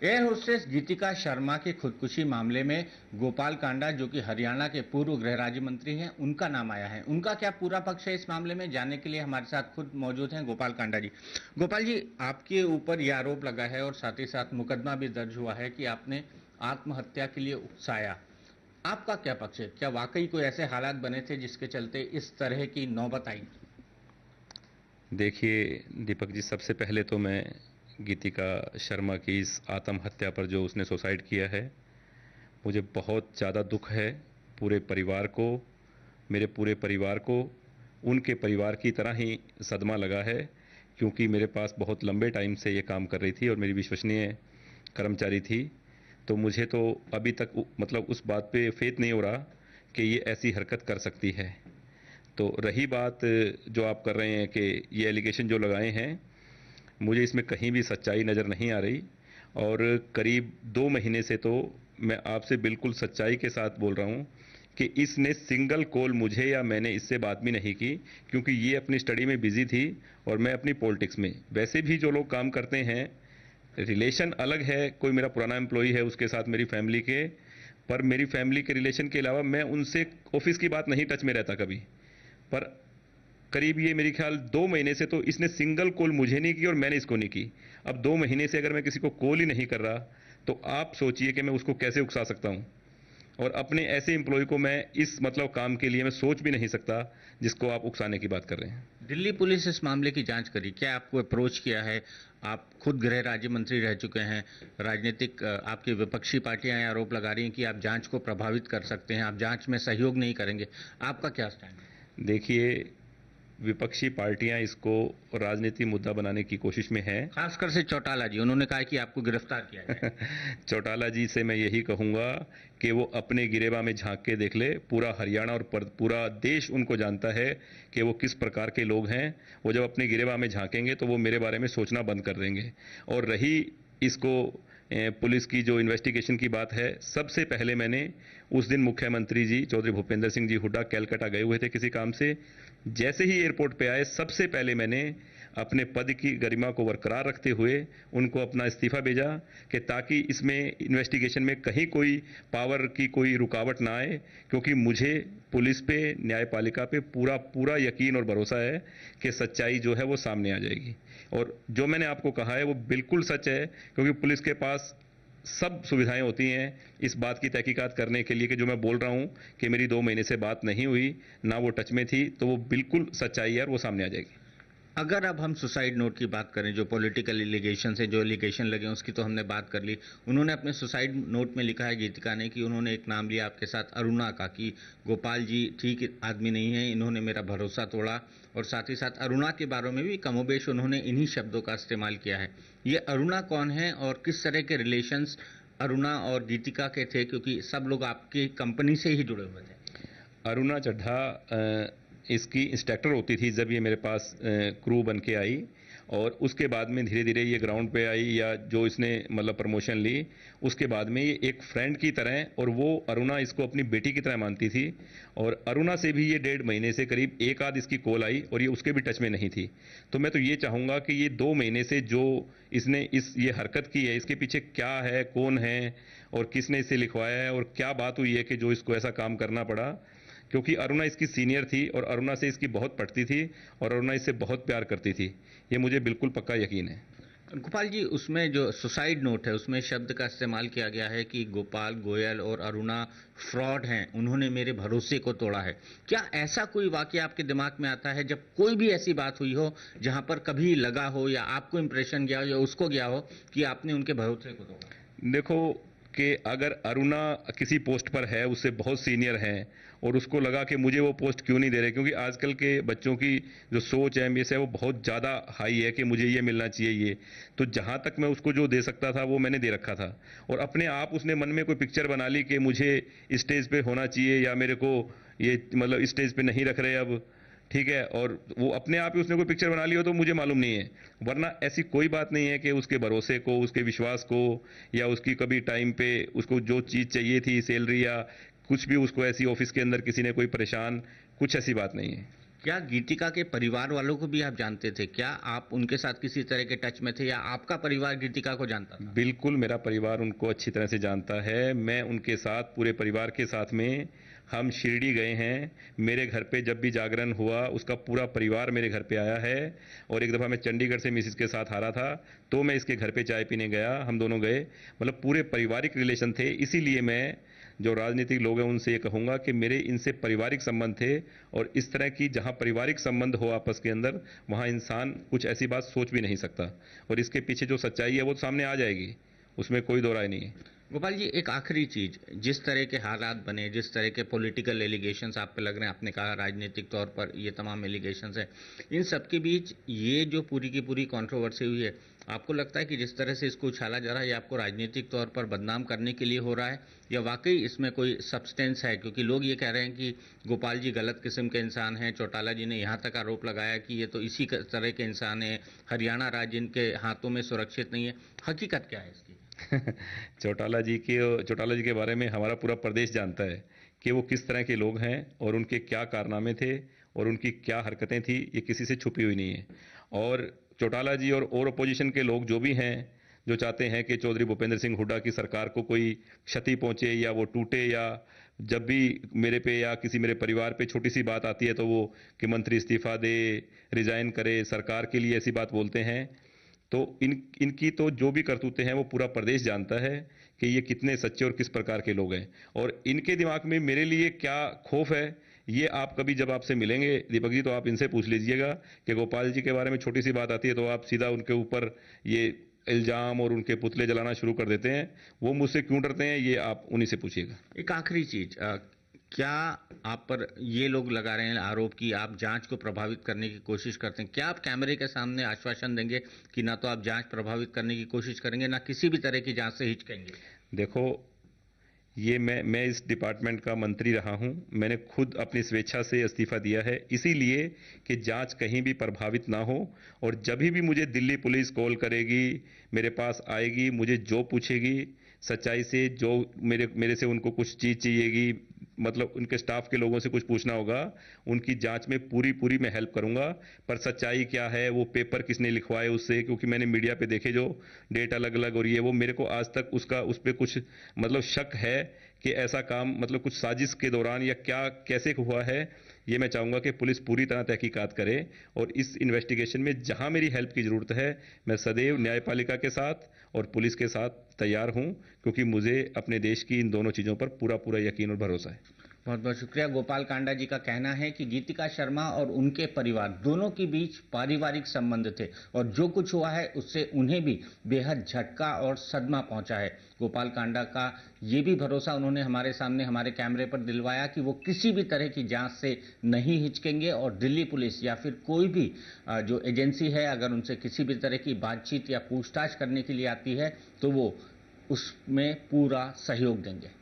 Air hostess गीतिका शर्मा के खुदकुशी मामले में गोपाल कांडा, जो कि हरियाणा के पूर्व गृह राज्य मंत्री हैं, उनका नाम आया है। उनका क्या पूरा पक्ष है इस मामले में, जानने के लिए हमारे साथ खुद मौजूद हैं गोपाल कांडा जी। गोपाल जी, आपके ऊपर यह आरोप लगा है और साथ ही साथ मुकदमा भी दर्ज हुआ है कि आपने आत्महत्या के लिए उकसाया। आपका क्या पक्ष है? क्या वाकई कोई ऐसे हालात बने थे जिसके चलते इस तरह की नौबत आई? देखिए दीपक जी, सबसे पहले तो मैं गीतिका शर्मा की इस आत्महत्या पर, जो उसने सुसाइड किया है, मुझे बहुत ज़्यादा दुख है। पूरे परिवार को, मेरे पूरे परिवार को उनके परिवार की तरह ही सदमा लगा है, क्योंकि मेरे पास बहुत लंबे टाइम से ये काम कर रही थी और मेरी विश्वसनीय कर्मचारी थी। तो मुझे तो अभी तक मतलब उस बात पे फेथ नहीं हो रहा कि ये ऐसी हरकत कर सकती है। तो रही बात जो आप कर रहे हैं कि ये एलिगेशन जो लगाए हैं, मुझे इसमें कहीं भी सच्चाई नज़र नहीं आ रही। और करीब 2 महीने से तो मैं आपसे बिल्कुल सच्चाई के साथ बोल रहा हूँ कि इसने सिंगल कॉल मुझे या मैंने इससे बात भी नहीं की, क्योंकि ये अपनी स्टडी में बिजी थी और मैं अपनी पॉलिटिक्स में। वैसे भी जो लोग काम करते हैं, रिलेशन अलग है, कोई मेरा पुराना एम्प्लॉई है उसके साथ मेरी फैमिली के, पर मेरी फैमिली के रिलेशन के अलावा मैं उनसे ऑफिस की बात नहीं टच में रहता कभी। पर करीब ये मेरे ख्याल 2 महीने से तो इसने सिंगल कॉल मुझे नहीं की और मैंने इसको नहीं की। अब 2 महीने से अगर मैं किसी को कॉल ही नहीं कर रहा, तो आप सोचिए कि मैं उसको कैसे उकसा सकता हूं। और अपने ऐसे एम्प्लॉय को मैं इस मतलब काम के लिए मैं सोच भी नहीं सकता जिसको आप उकसाने की बात कर रहे हैं। दिल्ली पुलिस इस मामले की जांच करी, क्या आपको अप्रोच किया है? आप खुद गृह राज्य मंत्री रह चुके हैं। राजनीतिक आपकी विपक्षी पार्टियां ये आरोप लगा रही हैं कि आप जांच को प्रभावित कर सकते हैं, आप जांच में सहयोग नहीं करेंगे। आपका क्या स्टैंड है? देखिए, विपक्षी पार्टियां इसको राजनीति मुद्दा बनाने की कोशिश में हैं। खासकर से चौटाला जी, उन्होंने कहा कि आपको गिरफ्तार किया जाए। चौटाला जी से मैं यही कहूंगा कि वो अपने गिरेबा में झांक के देख ले। पूरा हरियाणा और पूरा देश उनको जानता है कि वो किस प्रकार के लोग हैं। वो जब अपने गिरेबा में झांकेंगे तो वो मेरे बारे में सोचना बंद कर देंगे। और रही इसको पुलिस की जो इन्वेस्टिगेशन की बात है, सबसे पहले मैंने उस दिन मुख्यमंत्री जी चौधरी भूपेंद्र सिंह जी हुड्डा कलकत्ता गए हुए थे किसी काम से। जैसे ही एयरपोर्ट पे आए, सबसे पहले मैंने अपने पद की गरिमा को बरकरार रखते हुए उनको अपना इस्तीफा भेजा, कि ताकि इसमें इन्वेस्टिगेशन में कहीं कोई पावर की कोई रुकावट ना आए। क्योंकि मुझे पुलिस पे, न्यायपालिका पे पूरा पूरा यकीन और भरोसा है कि सच्चाई जो है वो सामने आ जाएगी। और जो मैंने आपको कहा है वो बिल्कुल सच है, क्योंकि पुलिस के पास सब सुविधाएं होती हैं इस बात की तहकीकात करने के लिए कि जो मैं बोल रहा हूं कि मेरी 2 महीने से बात नहीं हुई, ना वो टच में थी, तो वो बिल्कुल सच्चाई है और वो सामने आ जाएगी। अगर अब हम सुसाइड नोट की बात करें, जो पॉलिटिकल एलिगेशन से जो एलिगेशन लगे उसकी तो हमने बात कर ली। उन्होंने अपने सुसाइड नोट में लिखा है गीतिका ने कि उन्होंने एक नाम लिया आपके साथ, अरुणा का, कि गोपाल जी ठीक आदमी नहीं है, इन्होंने मेरा भरोसा तोड़ा। और साथ ही साथ अरुणा के बारे में भी कमोबेश उन्होंने इन्हीं शब्दों का इस्तेमाल किया है। ये अरुणा कौन है और किस तरह के रिलेशंस अरुणा और गीतिका के थे, क्योंकि सब लोग आपकी कंपनी से ही जुड़े हुए थे? अरुणा चड्ढा इसकी इंस्ट्रक्टर होती थी जब ये मेरे पास क्रू बन के आई। और उसके बाद में धीरे धीरे ये ग्राउंड पे आई, या जो इसने मतलब प्रमोशन ली, उसके बाद में ये एक फ्रेंड की तरह, और वो अरुणा इसको अपनी बेटी की तरह मानती थी। और अरुणा से भी ये 1.5 महीने से करीब एक आध इसकी कॉल आई और ये उसके भी टच में नहीं थी। तो मैं तो ये चाहूँगा कि ये 2 महीने से जो इसने ये हरकत की है, इसके पीछे क्या है, कौन है और किसने इसे लिखवाया है और क्या बात हुई है कि जो इसको ऐसा काम करना पड़ा। क्योंकि अरुणा इसकी सीनियर थी और अरुणा से इसकी बहुत पटती थी और अरुणा इससे बहुत प्यार करती थी। ये मुझे बिल्कुल पक्का यकीन है। गोपाल जी, उसमें जो सुसाइड नोट है उसमें शब्द का इस्तेमाल किया गया है कि गोपाल गोयल और अरुणा फ्रॉड हैं, उन्होंने मेरे भरोसे को तोड़ा है। क्या ऐसा कोई वाकया आपके दिमाग में आता है जब कोई भी ऐसी बात हुई हो जहां पर कभी लगा हो या आपको इंप्रेशन गया हो या उसको गया हो कि आपने उनके भरोसे को तोड़ा? देखो कि अगर अरुणा किसी पोस्ट पर है, उससे बहुत सीनियर है, और उसको लगा कि मुझे वो पोस्ट क्यों नहीं दे रहे, क्योंकि आजकल के बच्चों की जो सोच है, एमबीएस है, वो बहुत ज़्यादा हाई है कि मुझे ये मिलना चाहिए ये। तो जहाँ तक मैं उसको जो दे सकता था वो मैंने दे रखा था। और अपने आप उसने मन में कोई पिक्चर बना ली कि मुझे स्टेज पे होना चाहिए या मेरे को ये मतलब स्टेज पे नहीं रख रहे अब, ठीक है। और वो अपने आप ही उसने कोई पिक्चर बना ली हो तो मुझे मालूम नहीं है। वरना ऐसी कोई बात नहीं है कि उसके भरोसे को, उसके विश्वास को, या उसकी कभी टाइम पे उसको जो चीज़ चाहिए थी, सैलरी या कुछ भी, उसको ऐसी ऑफिस के अंदर किसी ने कोई परेशान, कुछ ऐसी बात नहीं है। क्या गीतिका के परिवार वालों को भी आप जानते थे? क्या आप उनके साथ किसी तरह के टच में थे या आपका परिवार गीतिका को जानता था? बिल्कुल, मेरा परिवार उनको अच्छी तरह से जानता है। मैं उनके साथ, पूरे परिवार के साथ में हम शिरडी गए हैं। मेरे घर पे जब भी जागरण हुआ, उसका पूरा परिवार मेरे घर पे आया है। और एक दफ़ा मैं चंडीगढ़ से मिसेज़ के साथ आ रहा था, तो मैं इसके घर पे चाय पीने गया, हम दोनों गए। मतलब पूरे पारिवारिक रिलेशन थे। इसीलिए मैं जो राजनीतिक लोग हैं उनसे ये कहूँगा कि मेरे इनसे पारिवारिक संबंध थे। और इस तरह की जहाँ पारिवारिक संबंध हो आपस के अंदर, वहाँ इंसान कुछ ऐसी बात सोच भी नहीं सकता। और इसके पीछे जो सच्चाई है वो सामने आ जाएगी, उसमें कोई दो राय नहीं है। गोपाल जी, एक आखिरी चीज, जिस तरह के हालात बने, जिस तरह के पॉलिटिकल एलिगेशंस आप पे लग रहे हैं, आपने कहा राजनीतिक तौर पर ये तमाम एलिगेशंस हैं, इन सब के बीच ये जो पूरी की पूरी कंट्रोवर्सी हुई है, आपको लगता है कि जिस तरह से इसको उछाला जा रहा है, ये आपको राजनीतिक तौर पर बदनाम करने के लिए हो रहा है या वाकई इसमें कोई सब्सटेंस है? क्योंकि लोग ये कह रहे हैं कि गोपाल जी गलत किस्म के इंसान हैं। चौटाला जी ने यहाँ तक आरोप लगाया कि ये तो इसी तरह के इंसान हैं, हरियाणा राज्य इनके हाथों में सुरक्षित नहीं है। हकीकत क्या है इसकी? चौटाला जी के बारे में हमारा पूरा प्रदेश जानता है कि वो किस तरह के लोग हैं और उनके क्या कारनामे थे और उनकी क्या हरकतें थी, ये किसी से छुपी हुई नहीं है। और चौटाला जी और अपोजिशन के लोग जो भी हैं, जो चाहते हैं कि चौधरी भूपेंद्र सिंह हुड्डा की सरकार को कोई क्षति पहुंचे या वो टूटे, या जब भी मेरे पे या किसी मेरे परिवार पे छोटी सी बात आती है तो वो कि मंत्री इस्तीफा दे, रिजाइन करे, सरकार के लिए ऐसी बात बोलते हैं। तो इनकी तो जो भी करतूतें हैं वो पूरा प्रदेश जानता है कि ये कितने सच्चे और किस प्रकार के लोग हैं। और इनके दिमाग में मेरे लिए क्या खौफ है, ये आप कभी जब आपसे मिलेंगे दीपक जी, तो आप इनसे पूछ लीजिएगा कि गोपाल जी के बारे में छोटी सी बात आती है तो आप सीधा उनके ऊपर ये इल्जाम और उनके पुतले जलाना शुरू कर देते हैं। वो मुझसे क्यों डरते हैं, ये आप उन्हीं से पूछिएगा। एक आखिरी चीज, क्या आप पर ये लोग लगा रहे हैं आरोप कि आप जांच को प्रभावित करने की कोशिश करते हैं? क्या आप कैमरे के सामने आश्वासन देंगे कि ना तो आप जांच प्रभावित करने की कोशिश करेंगे, ना किसी भी तरह की जांच से हिचकेंगे? देखो, ये मैं इस डिपार्टमेंट का मंत्री रहा हूं। मैंने खुद अपनी स्वेच्छा से इस्तीफा दिया है, इसीलिए कि जांच कहीं भी प्रभावित ना हो। और जब भी मुझे दिल्ली पुलिस कॉल करेगी, मेरे पास आएगी, मुझे जो पूछेगी सच्चाई से, जो मेरे से उनको कुछ चीज़ चाहिएगी, मतलब उनके स्टाफ के लोगों से कुछ पूछना होगा, उनकी जांच में पूरी पूरी मैं हेल्प करूंगा। पर सच्चाई क्या है, वो पेपर किसने लिखवाए उससे, क्योंकि मैंने मीडिया पे देखे जो डेट अलग अलग और ये वो, मेरे को आज तक उस पर कुछ मतलब शक है कि ऐसा काम मतलब कुछ साजिश के दौरान या क्या कैसे हुआ है। ये मैं चाहूंगा कि पुलिस पूरी तरह तहकीकात करे। और इस इन्वेस्टिगेशन में जहां मेरी हेल्प की जरूरत है, मैं सदैव न्यायपालिका के साथ और पुलिस के साथ तैयार हूं, क्योंकि मुझे अपने देश की इन दोनों चीज़ों पर पूरा पूरा यकीन और भरोसा है। बहुत बहुत शुक्रिया। गोपाल कांडा जी का कहना है कि गीतिका शर्मा और उनके परिवार दोनों के बीच पारिवारिक संबंध थे और जो कुछ हुआ है उससे उन्हें भी बेहद झटका और सदमा पहुंचा है। गोपाल कांडा का ये भी भरोसा उन्होंने हमारे सामने हमारे कैमरे पर दिलवाया कि वो किसी भी तरह की जांच से नहीं हिचकेंगे और दिल्ली पुलिस या फिर कोई भी जो एजेंसी है, अगर उनसे किसी भी तरह की बातचीत या पूछताछ करने के लिए आती है तो वो उसमें पूरा सहयोग देंगे।